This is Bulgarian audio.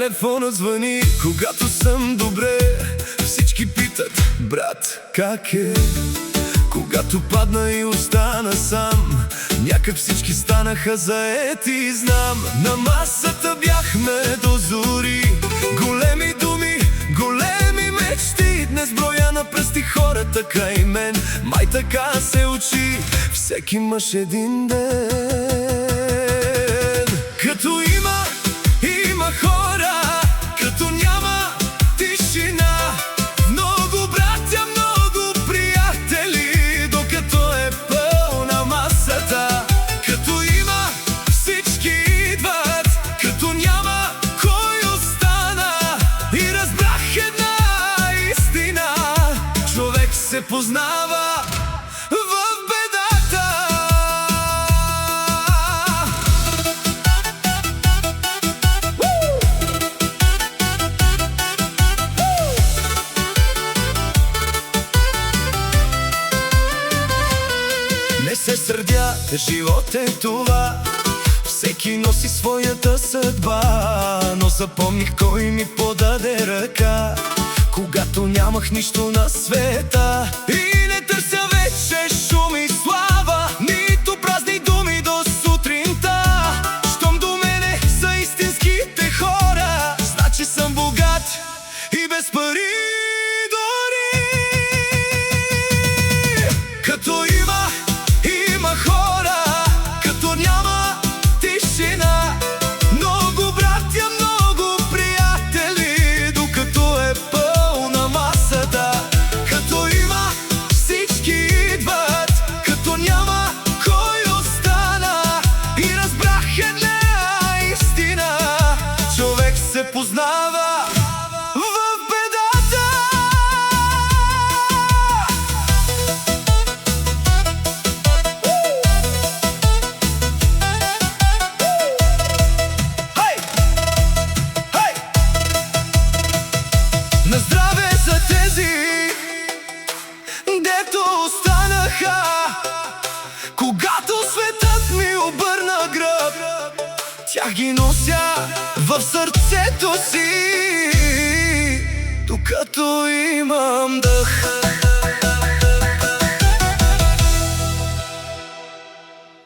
телефона звъни, когато съм добре. Всички питат: брат, как е? Когато падна и остана сам, някак всички станаха заети и знам. На масата бяхме до зори, големи думи, големи мечти. Днес броя на пръсти хората край мен. Май така се учи всеки мъж един ден. Като има хора, като няма тишина. Много братя, много приятели, докато е пълна масата. Като има, всички идват, като няма, кой остана. И разбрах една истина: човек се познава в бедата. Не се сърдя, живот е това. Всеки носи своята съдба. Но запомних кой ми подаде ръка, когато нямах нищо на света. И не търся вече шум и слава, нито празни думи до сутринта. Щом до мене са истинските хора, значи съм богат и без пари дори. Като има хора, като няма тишина. Много братя, много приятели, докато е пълна масата. Като има, всички идват, като няма, кой остана. И разбрах една истина: човек се познава в бедата. На здраве за тези, дето останаха, когато светът ми обърна гръб. Тях ги нося в сърцето си, докато имам дъх.